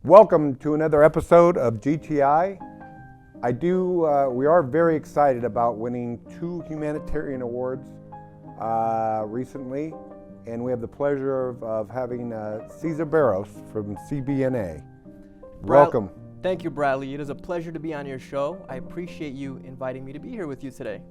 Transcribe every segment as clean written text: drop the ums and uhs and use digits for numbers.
Welcome to another episode of GTI. We are very excited about winning 2 humanitarian awards recently, and we have the pleasure of having Cesar Borros from CBNA. Welcome. Thank you, Bradley. It is a pleasure to be on your show. I appreciate you inviting me to be here with you today.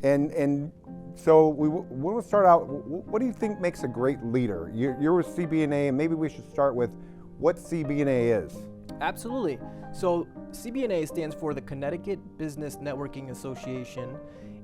And so we want to start out, what do you think makes a great leader? You're with CBNA, and maybe we should start with what CBNA is. Absolutely. So CBNA stands for the Connecticut Business Networking Association,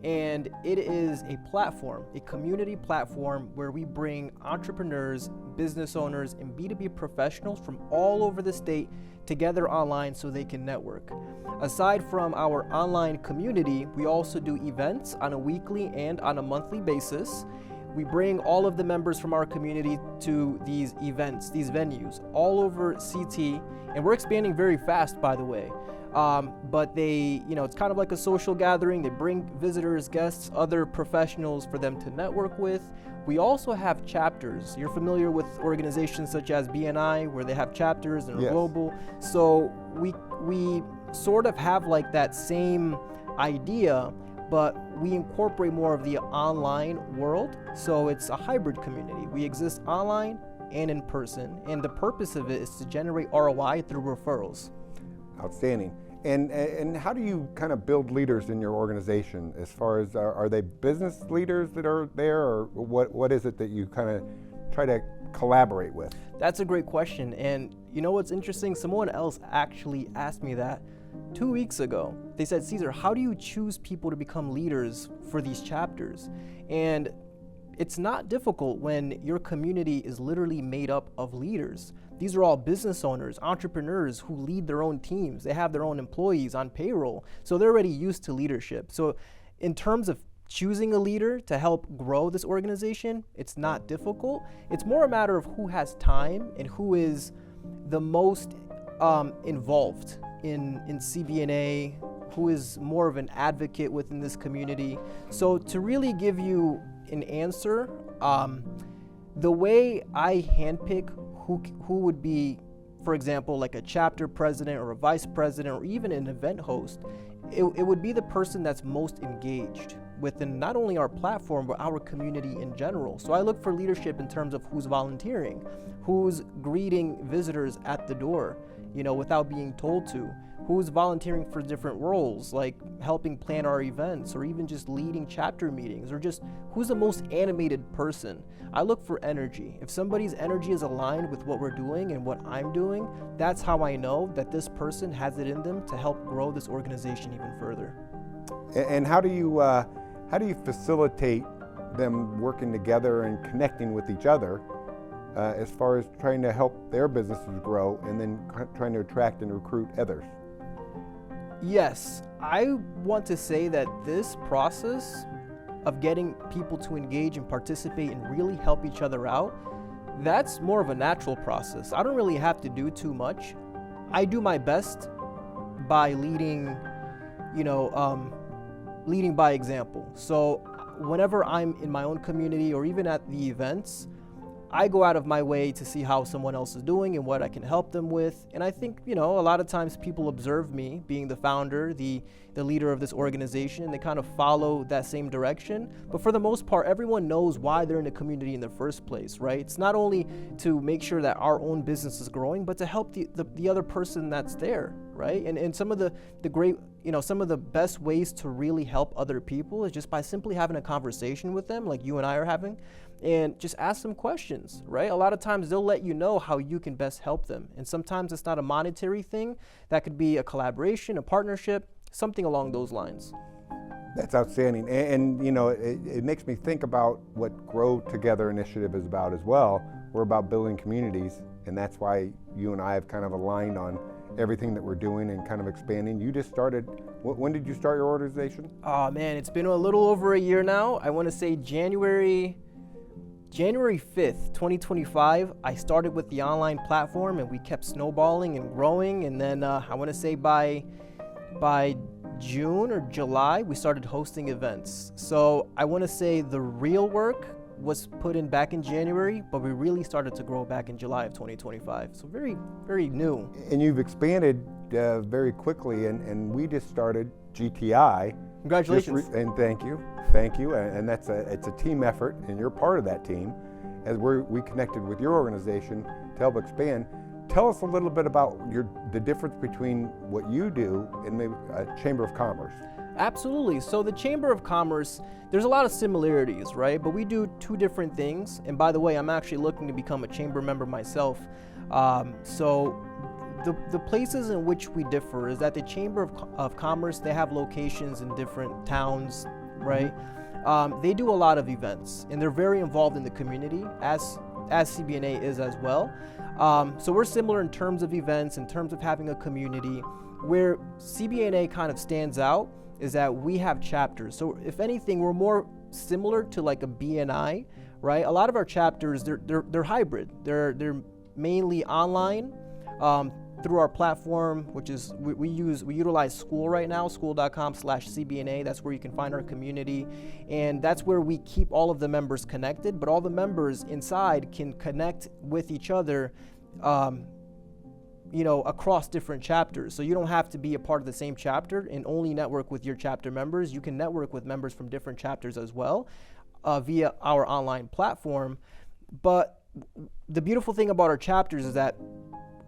and it is a platform, a community platform where we bring entrepreneurs, business owners, and B2B professionals from all over the state together online so they can network. Aside from our online community, we also do events on a weekly and on a monthly basis. We bring all of the members from our community to these events, these venues, all over CT, and we're expanding very fast, by the way. But it's kind of like a social gathering. They bring visitors, guests, other professionals for them to network with. We also have chapters. You're familiar with organizations such as BNI, where they have chapters and are global. So we sort of have like that same idea, but we incorporate more of the online world. So it's a hybrid community. We exist online and in person, and the purpose of it is to generate ROI through referrals. Outstanding. And how do you kind of build leaders in your organization? As far as, are they business leaders that are there, or what is it that you kind of try to collaborate with? That's a great question. And you know what's interesting? Someone else actually asked me that 2 weeks ago. They said, Cesar, how do you choose people to become leaders for these chapters? And it's not difficult when your community is literally made up of leaders. These are all business owners, entrepreneurs who lead their own teams. They have their own employees on payroll. So they're already used to leadership. So in terms of choosing a leader to help grow this organization, it's not difficult. It's more a matter of who has time and who is the most involved in CBNA, who is more of an advocate within this community. So to really give you an answer, the way I handpick who would be, for example, like a chapter president or a vice president or even an event host, it would be the person that's most engaged within not only our platform, but our community in general. So I look for leadership in terms of who's volunteering, who's greeting visitors at the door, without being told to, who's volunteering for different roles, like helping plan our events, or even just leading chapter meetings, or just who's the most animated person. I look for energy. If somebody's energy is aligned with what we're doing and what I'm doing, that's how I know that this person has it in them to help grow this organization even further. And how do you facilitate them working together and connecting with each other as far as trying to help their businesses grow and then trying to attract and recruit others? Yes, I want to say that this process of getting people to engage and participate and really help each other out, that's more of a natural process. I don't really have to do too much. I do my best by leading by example. So whenever I'm in my own community or even at the events, I go out of my way to see how someone else is doing and what I can help them with. And I think, a lot of times people observe me being the founder, the leader of this organization, and they kind of follow that same direction. But for the most part, everyone knows why they're in the community in the first place, right? It's not only to make sure that our own business is growing, but to help the other person that's there, right? And some of the great, some of the best ways to really help other people is just by simply having a conversation with them, like you and I are having, and just ask them questions, right? A lot of times they'll let you know how you can best help them. And sometimes it's not a monetary thing. That could be a collaboration, a partnership, something along those lines. That's outstanding. And it makes me think about what Grow Together initiative is about as well. We're about building communities, and that's why you and I have kind of aligned on everything that we're doing and kind of expanding. You just started, when did you start your organization? Oh man, it's been a little over a year now. I want to say January 5th, 2025, I started with the online platform, and we kept snowballing and growing. And then I want to say by June or July, we started hosting events. So I want to say the real work was put in back in January, but we really started to grow back in July of 2025. So very, very new. And you've expanded very quickly, and we just started GTI. Congratulations. And thank you. And it's a team effort, and you're part of that team. As we connected with your organization to help expand. Tell us a little bit about the difference between what you do and maybe a Chamber of Commerce. Absolutely. So the Chamber of Commerce, there's a lot of similarities, right? But we do two different things. And by the way, I'm actually looking to become a chamber member myself. So the places in which we differ is that the Chamber of Commerce, they have locations in different towns, right? They do a lot of events, and they're very involved in the community, as CBNA is as well. So we're similar in terms of events, in terms of having a community. Where CBNA kind of stands out is that we have chapters. So if anything, we're more similar to like a BNI, right? A lot of our chapters, they're hybrid. They're mainly online through our platform, which is we utilize School right now, school.com/CBNA. That's where you can find our community, and that's where we keep all of the members connected. But all the members inside can connect with each other, across different chapters. So you don't have to be a part of the same chapter and only network with your chapter members. You can network with members from different chapters as well via our online platform. But the beautiful thing about our chapters is that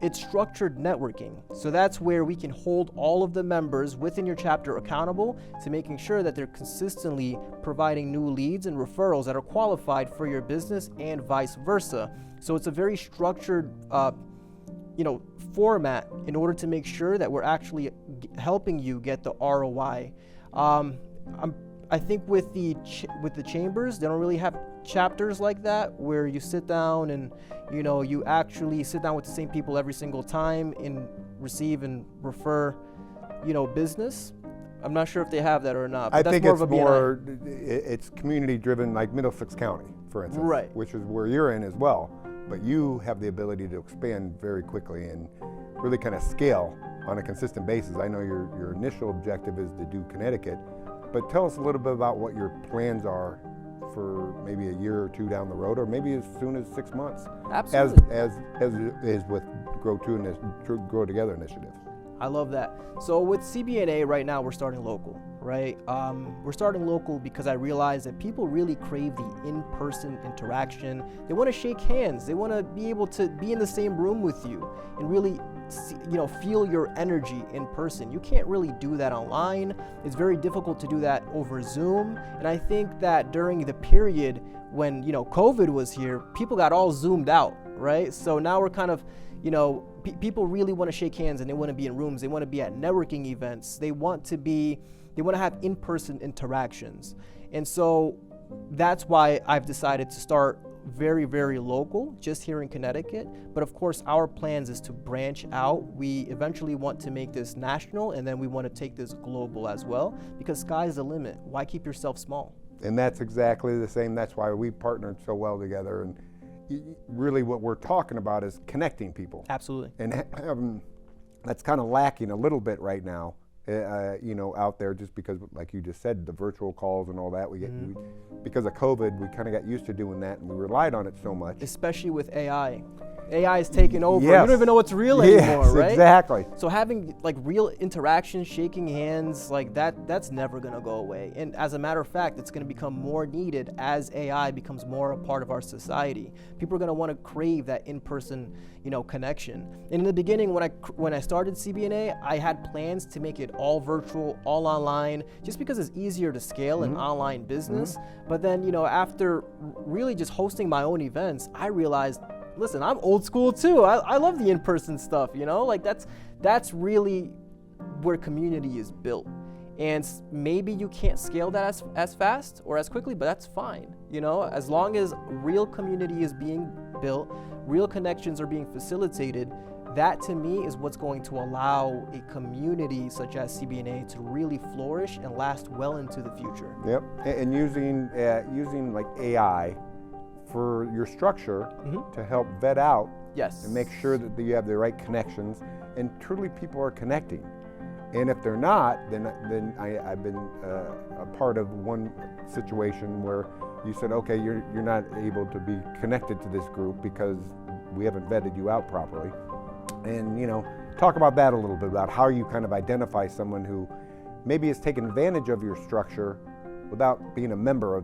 it's structured networking. So that's where we can hold all of the members within your chapter accountable to making sure that they're consistently providing new leads and referrals that are qualified for your business and vice versa. So it's a very structured format in order to make sure that we're actually helping you get the ROI. I think with the chambers, they don't really have chapters like that where you sit down and you actually sit down with the same people every single time and receive and refer business. I'm not sure if they have that or not. But I think it's community driven, like Middlesex County, for instance, right, which is where you're in as well. But you have the ability to expand very quickly and really kind of scale on a consistent basis. I know your initial objective is to do Connecticut, but tell us a little bit about what your plans are for maybe a year or two down the road, or maybe as soon as 6 months. Absolutely. As is with Grow Together initiative. I love that. So with CBNA right now, we're starting local, right? We're starting local because I realize that people really crave the in-person interaction. They want to shake hands. They want to be able to be in the same room with you and really feel your energy in person. You can't really do that online. It's very difficult to do that over Zoom. And I think that during the period when, COVID was here, people got all zoomed out, right? So now we're kind of, people really want to shake hands and they want to be in rooms. They want to be at networking events. They want to have in-person interactions. And so that's why I've decided to start very, very local, just here in Connecticut. But of course, our plans is to branch out. We eventually want to make this national, and then we want to take this global as well, because sky's the limit. Why keep yourself small? And that's exactly the same. That's why we partnered so well together. And really what we're talking about is connecting people. Absolutely. And that's kind of lacking a little bit right now, out there, just because, like you just said, the virtual calls and all that, because of COVID, we kind of got used to doing that, and we relied on it so much. Especially with AI. AI is taking over. Yes. You don't even know what's real anymore, right? Exactly. So having like real interaction, shaking hands, like that's never gonna go away. And as a matter of fact, it's gonna become more needed as AI becomes more a part of our society. People are gonna want to crave that in-person, connection. And in the beginning, when I started CBNA, I had plans to make it all virtual, all online, just because it's easier to scale an online business. But then, after really just hosting my own events, I realized, listen, I'm old school too. I love the in-person stuff, like that's really where community is built. And maybe you can't scale that as fast or as quickly, but that's fine. As long as real community is being built, real connections are being facilitated, that to me is what's going to allow a community such as CBNA to really flourish and last well into the future. Yep, and using like AI for your structure to help vet out and make sure that you have the right connections and truly people are connecting. And if they're not, then I've been a part of one situation where you said, okay, you're not able to be connected to this group because we haven't vetted you out properly. And, you know, talk about that a little bit, about how you kind of identify someone who maybe has taken advantage of your structure without being a member of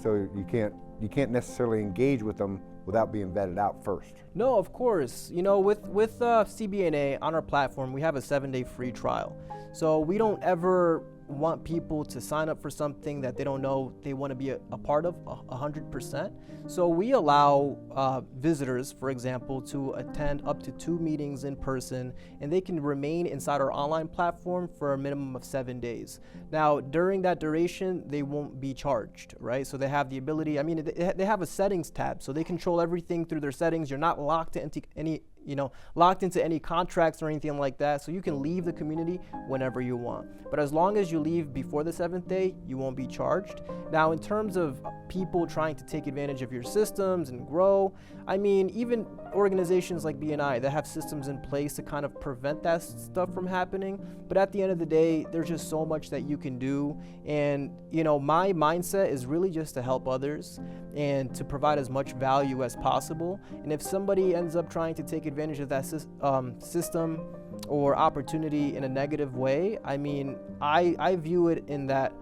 so you can't necessarily engage with them without being vetted out first. No, of course. You know, with CBNA on our platform, we have a 7-day free trial. So we don't ever want people to sign up for something that they don't know they want to be a part of 100%. So we allow visitors, for example, to attend up to 2 meetings in person, and they can remain inside our online platform for a minimum of 7 days. Now, during that duration, they won't be charged, right? So they have the ability, I mean, they have a settings tab, so they control everything through their settings. You're not locked into any contracts or anything like that. So you can leave the community whenever you want. But as long as you leave before the 7th day, you won't be charged. Now, in terms of people trying to take advantage of your systems and grow, I mean, even organizations like BNI that have systems in place to kind of prevent that stuff from happening. But at the end of the day, there's just so much that you can do. And, you know, my mindset is really just to help others and to provide as much value as possible. And if somebody ends up trying to take advantage of that system or opportunity in a negative way, I mean, I view it in that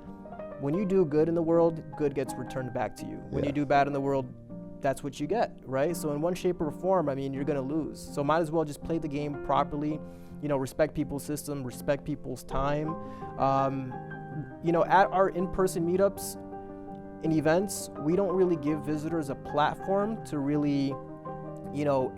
when you do good in the world, good gets returned back to you. When you do bad in the world, that's what you get, right? So in one shape or form, I mean, you're gonna lose. So might as well just play the game properly, you know, respect people's system, respect people's time. You know, at our in-person meetups and events, we don't really give visitors a platform to really, you know,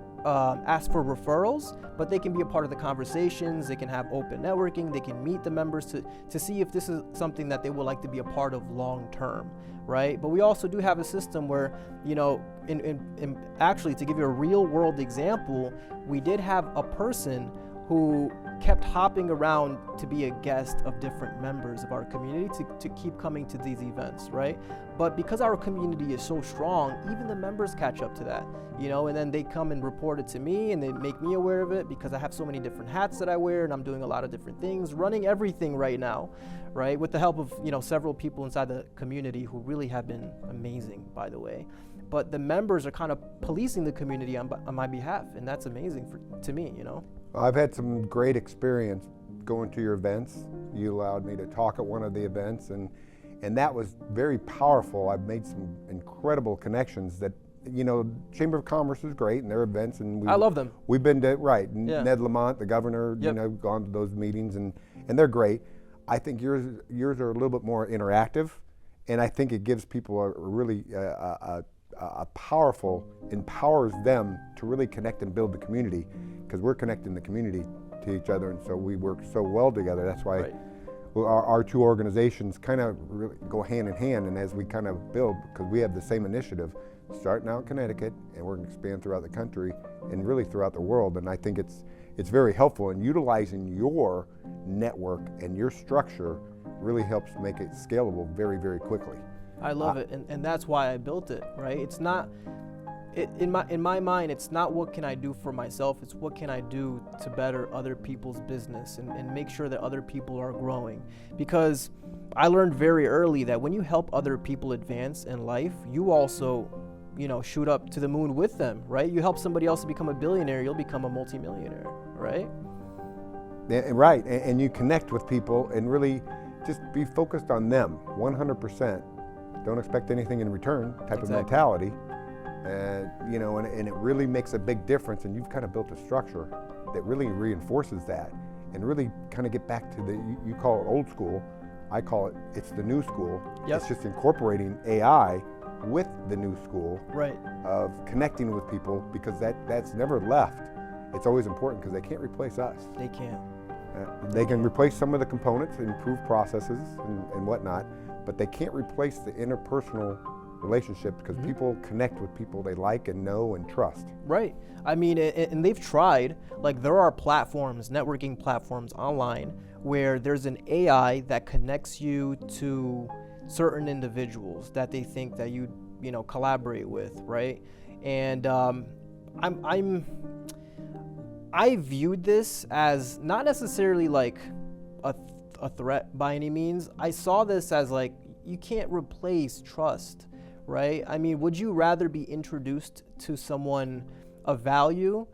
ask for referrals, but they can be a part of the conversations, they can have open networking, they can meet the members to see if this is something that they would like to be a part of long term, right? But we also do have a system where, you know, in actually, to give you a real world example, we did have a person who kept hopping around to be a guest of different members of our community to keep coming to these events, right? But because our community is so strong, even the members catch up to that, you know, and then they come and report it to me and they make me aware of it because I have so many different hats that I wear and I'm doing a lot of different things, running everything right now, right? With the help of, you know, several people inside the community who really have been amazing, by the way. But the members are kind of policing the community on my behalf, and that's amazing to me, you know? I've had some great experience going to your events. You allowed me to talk at one of the events, and that was very powerful. I've made some incredible connections that, you know, Chamber of Commerce is great and their events, and I love them. We've been to, right, Yeah. Ned Lamont, the governor, you know, gone to those meetings, and they're great. I think yours are a little bit more interactive, and I think it gives people a really powerful, empowers them to really connect and build the community, because we're connecting the community to each other, and so we work so well together. That's why our two organizations kind of really go hand in hand, and as we kind of build, because we have the same initiative, starting out in Connecticut, and we're going to expand throughout the country and really throughout the world. And I think it's very helpful, in utilizing your network and your structure really helps make it scalable very, very quickly. I love it, and that's why I built it, right? It's not, in my mind, it's not what can I do for myself, it's what can I do to better other people's business and make sure that other people are growing. Because I learned very early that when you help other people advance in life, you also, you know, shoot up to the moon with them, right? You help somebody else to become a billionaire, you'll become a multimillionaire, right? Yeah, right, and you connect with people and really just be focused on them 100%. Don't expect anything in return type of mentality. You know, and it really makes a big difference, and you've kind of built a structure that really reinforces that, and really kind of get back to you call it old school, I call it's the new school. Yep. It's just incorporating AI with the new school, right, of connecting with people, because that's never left. It's always important, because they can't replace us. They can't. They can replace some of the components, improve processes and whatnot, but they can't replace the interpersonal relationship, because people connect with people they like and know and trust. Right. I mean, and they've tried, like there are platforms, networking platforms online, where there's an AI that connects you to certain individuals that they think that you know, collaborate with, right? And I viewed this as not necessarily like a threat by any means. I saw this as like, you can't replace trust, right? I mean, would you rather be introduced to someone of value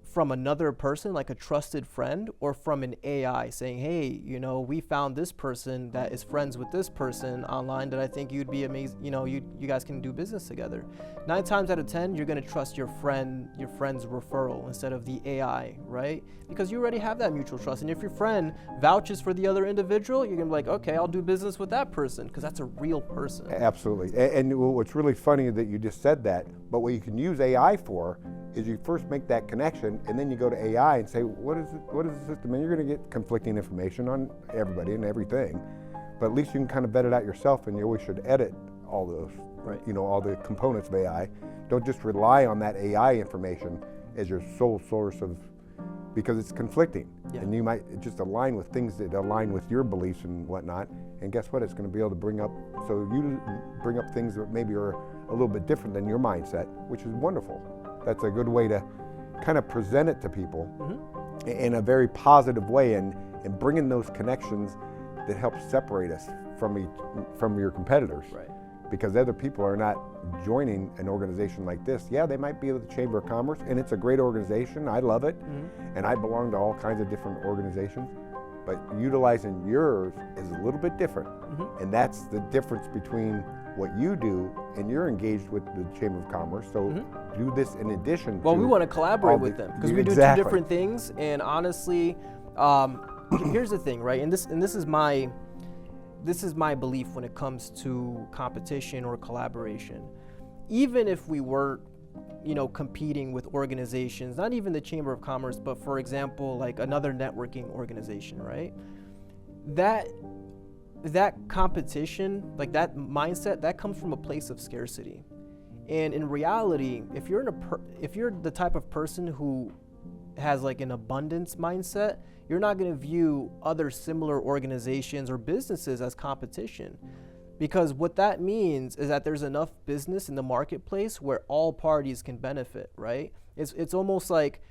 from another person, like a trusted friend, or from an AI saying, hey, you know, we found this person that is friends with this person online that I think you'd be amazing, you know, you guys can do business together. 9 times out of 10, you're gonna trust your friend's referral instead of the AI, right? Because you already have that mutual trust. And if your friend vouches for the other individual, you're gonna be like, okay, I'll do business with that person, because that's a real person. Absolutely. And what's really funny that you just said that, but what you can use AI for is you first make that connection, and then you go to AI and say, what is the system? And you're going to get conflicting information on everybody and everything, but at least you can kind of vet it out yourself, and you always should edit all those, right? You know, all the components of AI. Don't just rely on that AI information as your sole source of, because it's conflicting. Yeah. And you might just align with things that align with your beliefs and whatnot, and guess what? It's going to be able to bring up things that maybe are a little bit different than your mindset, which is wonderful. That's a good way to kind of present it to people in a very positive way, and bringing those connections that help separate us from your competitors. Right. Because other people are not joining an organization like this. Yeah, they might be with the Chamber of Commerce, and it's a great organization. I love it, and I belong to all kinds of different organizations. But utilizing yours is a little bit different, and that's the difference between what you do, and you're engaged with the Chamber of Commerce, so do this in addition to... Well, we want to collaborate with them, because we do 2 different things, and honestly, here's the thing, right? And this is my belief when it comes to competition or collaboration. Even if we were, you know, competing with organizations, not even the Chamber of Commerce, but for example, like another networking organization, right? That competition, like that mindset, that comes from a place of scarcity. And in reality, if you're the type of person who has like an abundance mindset, you're not going to view other similar organizations or businesses as competition. Because what that means is that there's enough business in the marketplace where all parties can benefit, right? It's almost like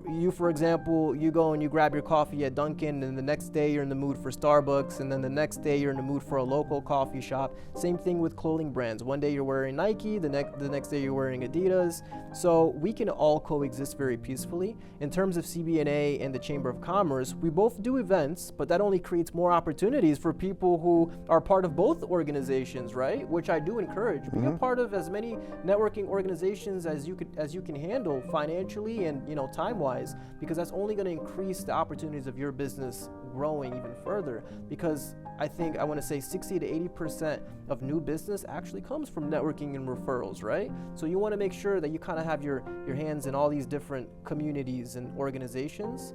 you, for example, you go and you grab your coffee at Dunkin', and the next day you're in the mood for Starbucks, and then the next day you're in the mood for a local coffee shop. Same thing with clothing brands. One day you're wearing Nike, the next day you're wearing Adidas. So we can all coexist very peacefully. In terms of CBNA and the Chamber of Commerce, we both do events, but that only creates more opportunities for people who are part of both organizations, right? Which I do encourage. Be a part of as many networking organizations as you can handle financially and, you know, time-wise, because that's only going to increase the opportunities of your business growing even further. Because I want to say 60 to 80% of new business actually comes from networking and referrals, right? So you want to make sure that you kind of have your hands in all these different communities and organizations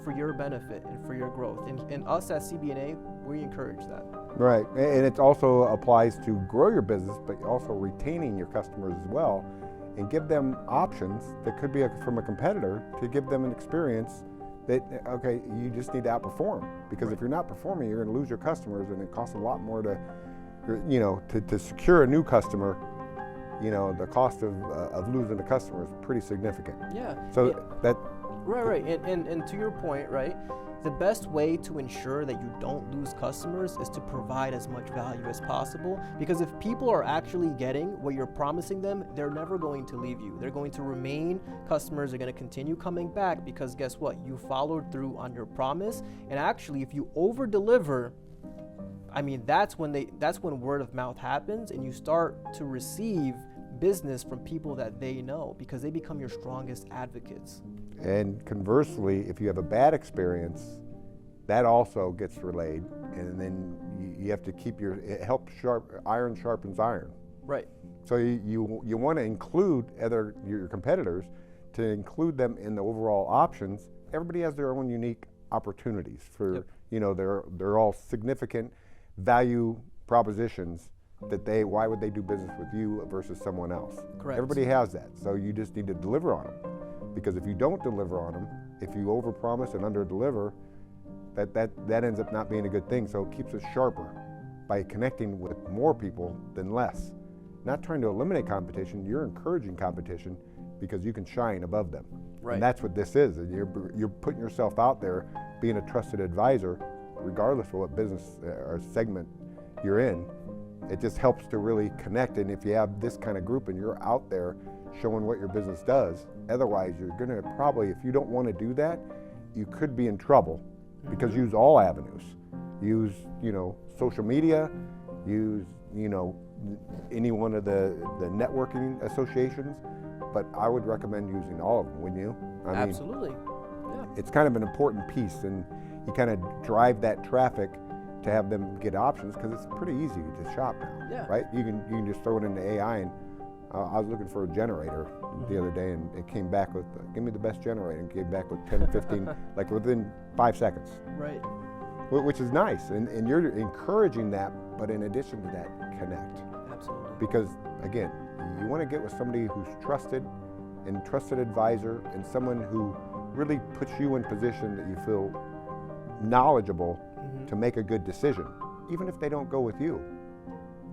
for your benefit and for your growth. And us at CBNA, we encourage that. Right, and it also applies to grow your business, but also retaining your customers as well, and give them options that could be from a competitor to give them an experience that, okay, you just need to outperform. Because if you're not performing, you're going to lose your customers, and it costs a lot more to, you know, to secure a new customer. You know, the cost of losing a customer is pretty significant. Yeah. So that. Right. And to your point, right, the best way to ensure that you don't lose customers is to provide as much value as possible. Because if people are actually getting what you're promising them, they're never going to leave you. They're going to remain customers. They're going to continue coming back, because guess what? You followed through on your promise. And actually, if you over deliver, I mean, that's when word of mouth happens, and you start to receive business from people that they know, because they become your strongest advocates. And conversely, if you have a bad experience, that also gets relayed, and then you have to keep it helps iron sharpens iron. Right. So you want to include your competitors, to include them in the overall options. Everybody has their own unique opportunities for, you know, they're all significant value propositions that why would they do business with you versus someone else? Correct. Everybody has that, so you just need to deliver on them. Because if you don't deliver on them, if you overpromise and underdeliver, that ends up not being a good thing. So it keeps us sharper by connecting with more people than less. Not trying to eliminate competition, you're encouraging competition because you can shine above them. Right. And that's what this is. You're putting yourself out there, being a trusted advisor, regardless of what business or segment you're in, it just helps to really connect. And if you have this kind of group and you're out there showing what your business does, otherwise you're going to probably, if you don't want to do that, you could be in trouble, because use all avenues. Use, social media, use, any one of the networking associations, but I would recommend using all of them, wouldn't you? I mean, absolutely. Yeah. It's kind of an important piece, and you kind of drive that traffic to have them get options, because it's pretty easy to shop now, yeah. right? You can just throw it into AI, and I was looking for a generator the other day, and it came back with, give me the best generator, and came back with 10, 15, like within 5 seconds. Right. Which is nice, and you're encouraging that, but in addition to that, connect. Absolutely. Because again, you want to get with somebody who's trusted and trusted advisor, and someone who really puts you in position that you feel knowledgeable to make a good decision, even if they don't go with you.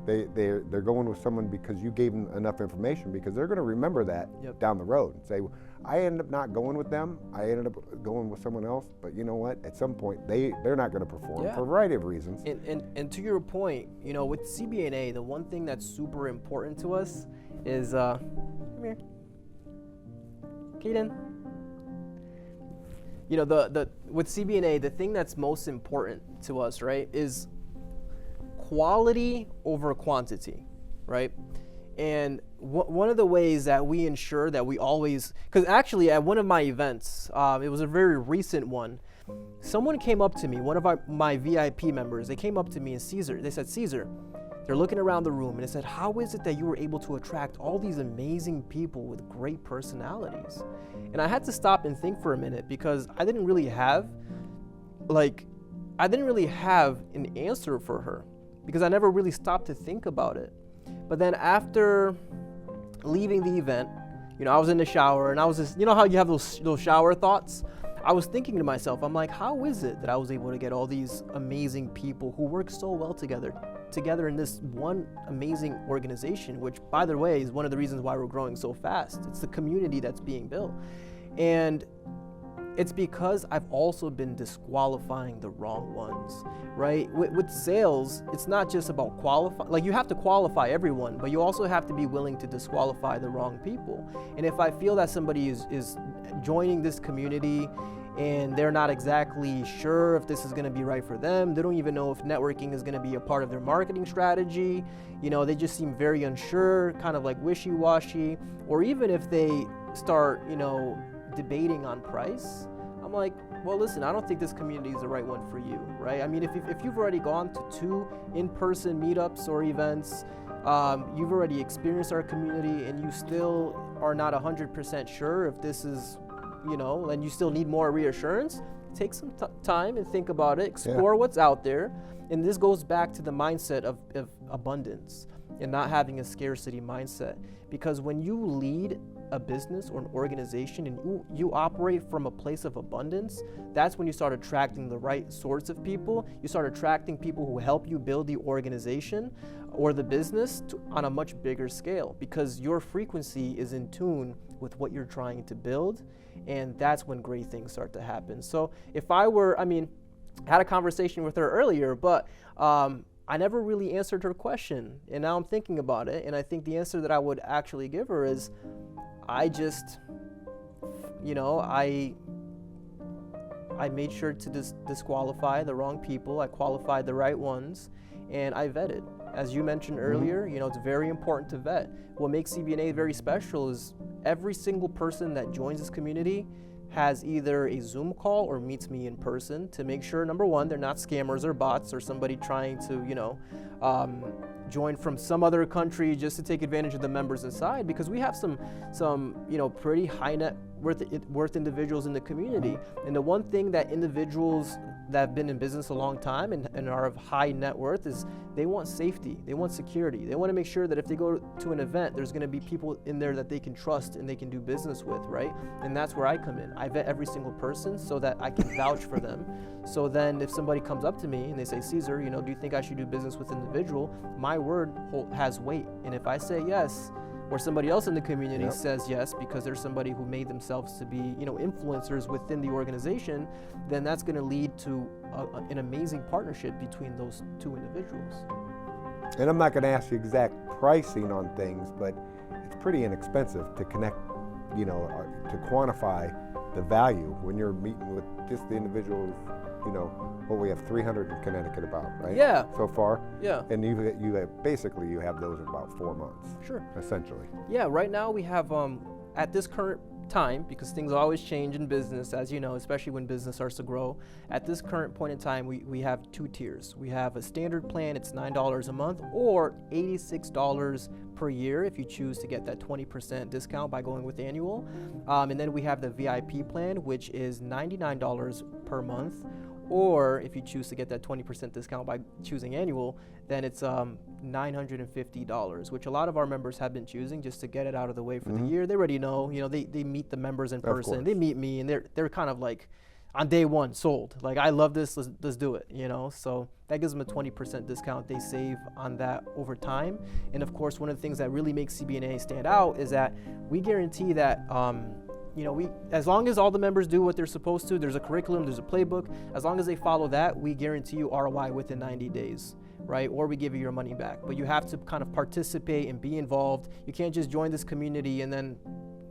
They're going with someone because you gave them enough information, because they're going to remember that down the road and say, I ended up not going with them, I ended up going with someone else, but you know what, at some point they're not going to perform for a variety of reasons. And to your point, with CBNA, the one thing that's super important to us is, come here, Kaden. With CBNA, the thing that's most important to us, right, is quality over quantity, right? And one of the ways that we ensure that we always, because actually at one of my events, it was a very recent one, someone came up to me, one of my VIP members, they came up to me, and they said, Cesar, they're looking around the room, and they said, how is it that you were able to attract all these amazing people with great personalities? And I had to stop and think for a minute, because I didn't really have an answer for her, because I never really stopped to think about it. But then after leaving the event, I was in the shower, and I was just, how you have those shower thoughts? I was thinking to myself, I'm like, how is it that I was able to get all these amazing people who work so well together in this one amazing organization, which, by the way, is one of the reasons why we're growing so fast. It's the community that's being built. And it's because I've also been disqualifying the wrong ones, right? With sales, it's not just about qualifying. Like, you have to qualify everyone, but you also have to be willing to disqualify the wrong people. And if I feel that somebody is joining this community and they're not exactly sure if this is going to be right for them, they don't even know if networking is going to be a part of their marketing strategy, they just seem very unsure, kind of like wishy-washy, or even if they start, debating on price, I'm like, well, listen, I don't think this community is the right one for you, right? I mean, if you've already gone to 2 in-person meetups or events, you've already experienced our community, and you still are not 100% sure if this is, and you still need more reassurance, take some time and think about it, explore what's out there. And this goes back to the mindset of abundance and not having a scarcity mindset. Because when you lead a business or an organization and you operate from a place of abundance, that's when you start attracting the right sorts of people. You start attracting people who help you build the organization or the business on a much bigger scale, because your frequency is in tune with what you're trying to build, and that's when great things start to happen. So if I had a conversation with her earlier, but I never really answered her question, and now I'm thinking about it, and I think the answer that I would actually give her is, I just, I made sure to disqualify the wrong people. I qualified the right ones, and I vetted. As you mentioned earlier, it's very important to vet. What makes CBNA very special is every single person that joins this community has either a Zoom call or meets me in person to make sure, number one, they're not scammers or bots or somebody trying to, join from some other country just to take advantage of the members inside, because we have some pretty high net worth individuals in the community. And the one thing that individuals that have been in business a long time and are of high net worth is they want safety, they want security. They want to make sure that if they go to an event, there's going to be people in there that they can trust and they can do business with, right? And that's where I come in. I vet every single person so that I can vouch for them. So then if somebody comes up to me and they say, Cesar, do you think I should do business with an individual? My word has weight. And if I say yes, or somebody else in the community says yes because there's somebody who made themselves to be, influencers within the organization, then that's going to lead to an amazing partnership between those 2 individuals. And I'm not going to ask you exact pricing on things, but it's pretty inexpensive to connect, to quantify the value when you're meeting with just the individuals, what we have 300 in Connecticut about, right? Yeah. So far? Yeah. And you have those in about 4 months. Sure. Essentially. Yeah, right now we have, at this current time, because things always change in business, as you know, especially when business starts to grow. At this current point in time, we have 2 tiers. We have a standard plan, it's $9 a month, or $86 per year if you choose to get that 20% discount by going with annual. And then we have the VIP plan, which is $99 per month, or if you choose to get that 20% discount by choosing annual, then it's $950, which a lot of our members have been choosing just to get it out of the way for the year. They already know, they meet the members in person. They meet me, and they're kind of like on day one sold. Like, I love this, let's do it, So that gives them a 20% discount. They save on that over time. And of course, one of the things that really makes CBNA stand out is that we guarantee that as long as all the members do what they're supposed to, there's a curriculum, there's a playbook, as long as they follow that, we guarantee you ROI within 90 days, right? Or we give you your money back. But you have to kind of participate and be involved. You can't just join this community and then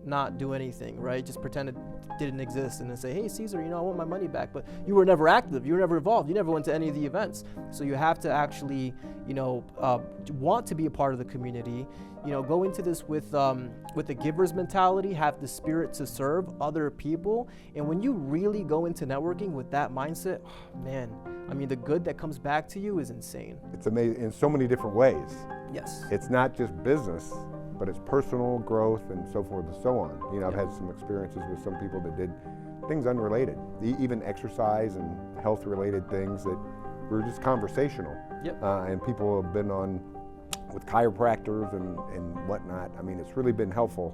not do anything, right? Just pretend it didn't exist and then say, hey, Cesar, I want my money back. But you were never active, you were never involved, you never went to any of the events. So you have to actually, want to be a part of the community. Go into this with a giver's mentality, have the spirit to serve other people. And when you really go into networking with that mindset, the good that comes back to you is insane. It's amazing in so many different ways. Yes. It's not just business, but it's personal growth and so forth and so on. I've had some experiences with some people that did things unrelated, even exercise and health related things that were just conversational. Yep. And people have been on with chiropractors and whatnot. It's really been helpful,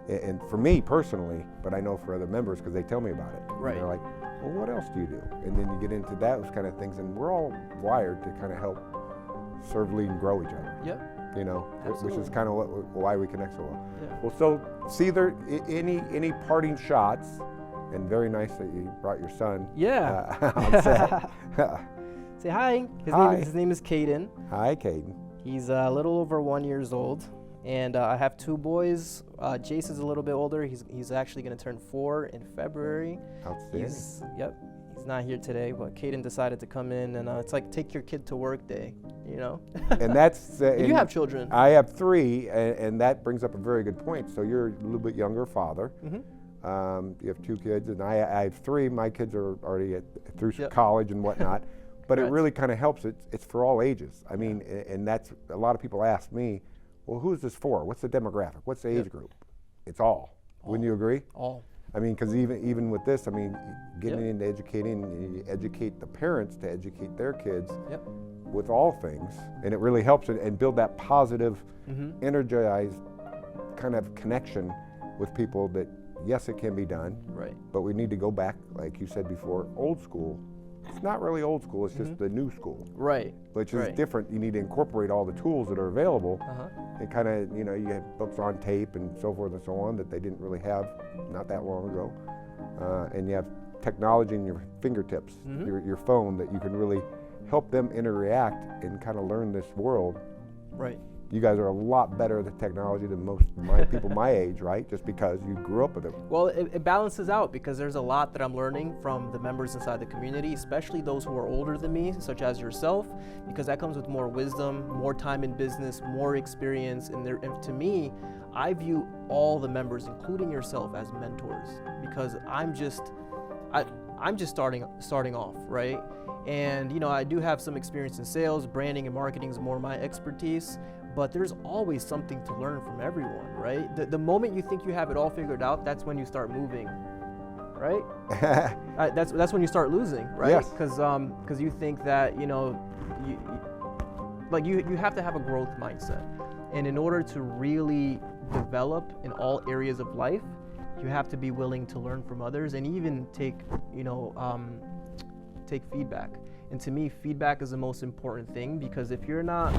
and for me personally, but I know for other members because they tell me about it. Right. And they're like, well, what else do you do? And then you get into those kind of things, and we're all wired to kind of help serve, lead, and grow each other. Yep. Which is kind of why we connect so well. Yeah. Well, so Cesar, any parting shots? And very nice that you brought your son. Yeah. On set. Say hi. His name is Caden. Hi, Caden. He's a little over 1 year old, and I have 2 boys. Jace is a little bit older. He's actually going to turn 4 in February. Outstanding. He's not here today, but Caden decided to come in, and it's like take your kid to work day, And that's you have children. I have 3, and that brings up a very good point. So you're a little bit younger father. Mm-hmm. You have 2 kids, and I have 3. My kids are already through college and whatnot. But it really kind of helps. It's for all ages. And that's a lot of people ask me, well, who's this for? What's the demographic? What's the age group? It's all. Wouldn't you agree? All. Because even with this, getting into educating, you educate the parents to educate their kids with all things, and it really helps and build that positive, energized kind of connection with people that, yes, it can be done, right? But we need to go back, like you said before, old school. It's not really old school, it's just the new school. Right. Which is different. You need to incorporate all the tools that are available. And kind of, you have books on tape and so forth and so on that they didn't really have not that long ago. And you have technology in your fingertips, your phone, that you can really help them interact and kind of learn this world. Right. You guys are a lot better at the technology than most people my age, right? Just because you grew up with it. Well, it balances out because there's a lot that I'm learning from the members inside the community, especially those who are older than me, such as yourself, because that comes with more wisdom, more time in business, more experience. And to me, I view all the members, including yourself, as mentors, because I'm just starting off, right? And I do have some experience in sales, branding, and marketing is more my expertise. But there's always something to learn from everyone, right? The moment you think you have it all figured out, that's when you start moving, right? That's when you start losing, right? Yes. Because you think that you have to have a growth mindset, and in order to really develop in all areas of life, you have to be willing to learn from others and even take feedback. And to me, feedback is the most important thing, because if you're not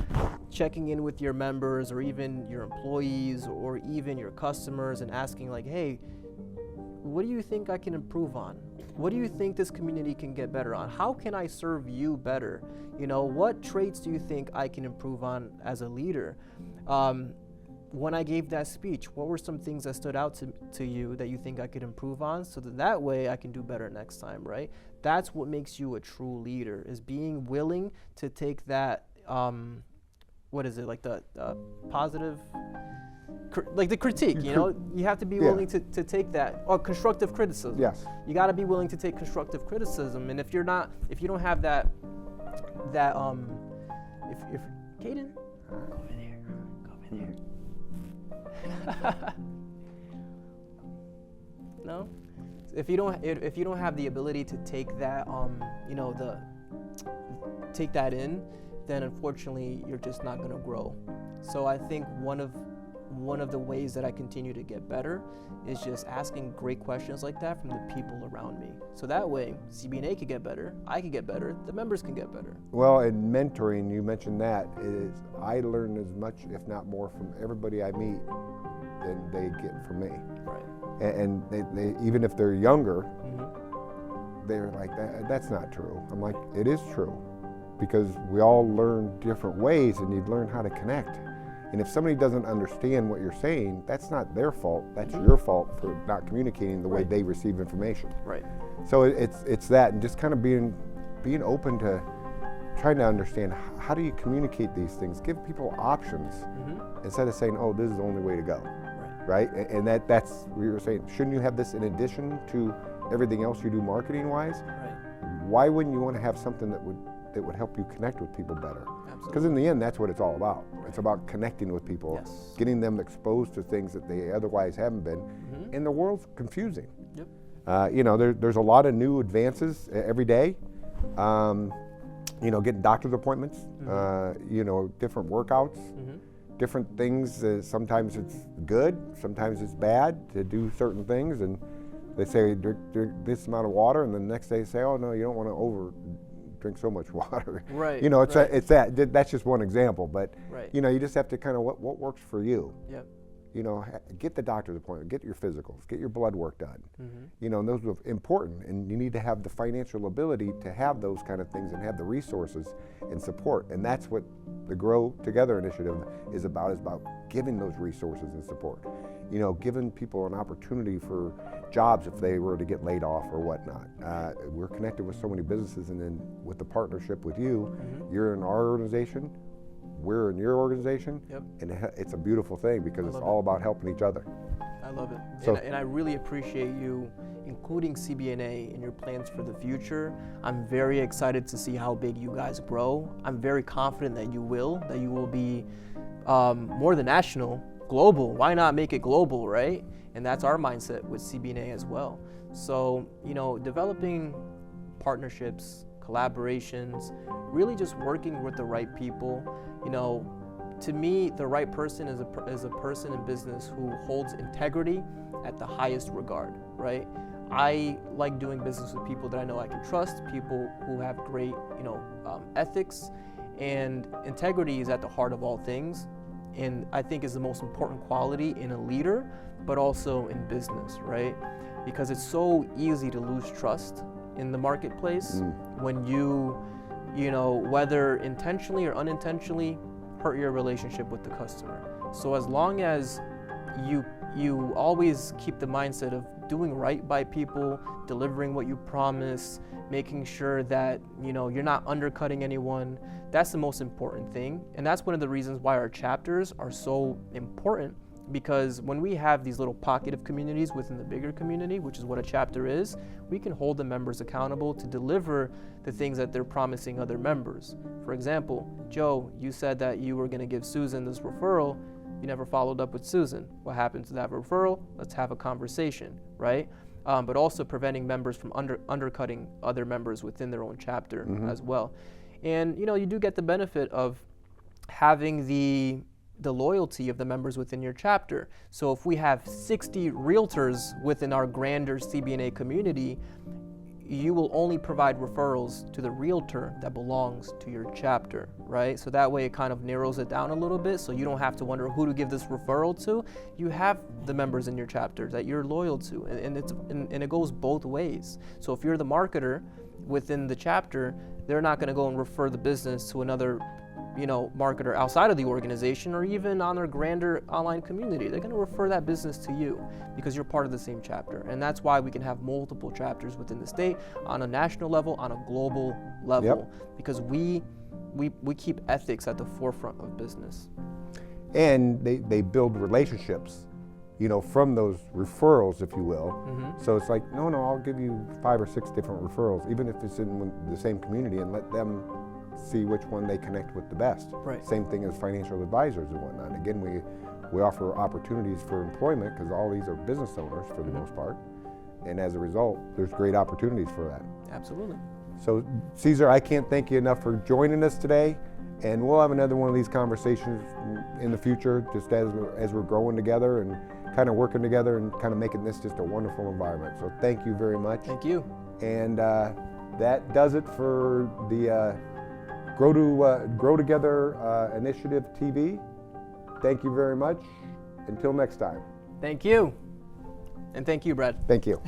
checking in with your members or even your employees or even your customers and asking like, hey, what do you think I can improve on? What do you think this community can get better on? How can I serve you better? You know, what traits do you think I can improve on as a leader? When I gave that speech, what were some things that stood out to you that you think I could improve on, so that way I can do better next time, right? That's what makes you a true leader, is being willing to take that, what is it, like the positive, like the critique, you know? You have to be willing to take that, or constructive criticism. Yes. You gotta be willing to take constructive criticism, and if you don't have that, if Caden, go over there. No, if you don't have the ability to take that take that in, then unfortunately you're just not going to grow. So I think one of the ways that I continue to get better is just asking great questions like that from the people around me. So that way CBNA could get better, I could get better, the members can get better. Well, in mentoring, you mentioned that, I learn as much, if not more, from everybody I meet than they get from me. Right. And they even if they're younger, they're like, that's not true. I'm like, it is true, because we all learn different ways, and you learn how to connect. And if somebody doesn't understand what you're saying, that's not their fault. That's your fault for not communicating the way they receive information. Right. So it's that, and just kind of being open to trying to understand, how do you communicate these things? Give people options instead of saying, oh, this is the only way to go. Right? And that's what you were saying. Shouldn't you have this in addition to everything else you do marketing-wise? Right. Why wouldn't you want to have something that would help you connect with people better? Because in the end, that's what it's all about. Right. It's about connecting with people, getting them exposed to things that they otherwise haven't been. And the world's confusing. Yep. You know, there's a lot of new advances every day. You know, getting doctor's appointments, you know, different workouts, different things. Sometimes it's good, sometimes it's bad to do certain things. And they say drink this amount of water, and the next day say, oh no, you don't want to drink so much water. Right. You know, it's that's just one example, but you know, you just have to kind of what works for you. Yep. You know, get the doctor's appointment, get your physicals, get your blood work done. You know, and those are important, and you need to have the financial ability to have those kind of things and have the resources and support. And that's what the Grow Together initiative is about giving those resources and support. You know, giving people an opportunity for jobs if they were to get laid off or whatnot. We're connected with so many businesses, and then with the partnership with you, you're in our organization, we're in your organization, and it's a beautiful thing, because it's all about helping each other. I love it. So, and I really appreciate you including CBNA in your plans for the future. I'm very excited to see how big you guys grow. I'm very confident that you will be more than national, global. Why not make it global, right? And that's our mindset with CBNA as well. So, you know, developing partnerships, collaborations, really just working with the right people. You know, to me, the right person is a person in business who holds integrity at the highest regard, right? I like doing business with people that I know I can trust, people who have great, you know, ethics, and integrity is at the heart of all things. And I think is the most important quality in a leader, but also in business, right? Because it's so easy to lose trust in the marketplace when you know, whether intentionally or unintentionally, hurt your relationship with the customer. So as long as you always keep the mindset of doing right by people, delivering what you promise, making sure that, you know, you're not undercutting anyone, that's the most important thing. And that's one of the reasons why our chapters are so important, because when we have these little pocket of communities within the bigger community, which is what a chapter is, we can hold the members accountable to deliver the things that they're promising other members. For example, Joe, you said that you were going to give Susan this referral. You never followed up with Susan. What happened to that referral? Let's have a conversation, right? But also preventing members from undercutting other members within their own chapter as well. And you know, you do get the benefit of having the loyalty of the members within your chapter. So if we have 60 realtors within our grander CBNA community, you will only provide referrals to the realtor that belongs to your chapter, right? So that way it kind of narrows it down a little bit, so you don't have to wonder who to give this referral to. You have the members in your chapter that you're loyal to, and it goes both ways. So if you're the marketer within the chapter, they're not going to go and refer the business to another marketer outside of the organization or even on their grander online community. They're going to refer that business to you because you're part of the same chapter. And that's why we can have multiple chapters within the state on a national level, on a global level, because we keep ethics at the forefront of business. And they build relationships, from those referrals, if you will. So it's like, no, I'll give you 5 or 6 different referrals, even if it's in the same community, and let them see which one they connect with the best. Right. Same thing as financial advisors and whatnot. Again, we offer opportunities for employment because all these are business owners for the most part. And as a result, there's great opportunities for that. Absolutely. So Cesar, I can't thank you enough for joining us today. And we'll have another one of these conversations in the future, just as we're growing together and kind of working together and kind of making this just a wonderful environment. So thank you very much. Thank you. And that does it for the Grow Together Initiative TV. Thank you very much. Until next time. Thank you. And thank you, Brad. Thank you.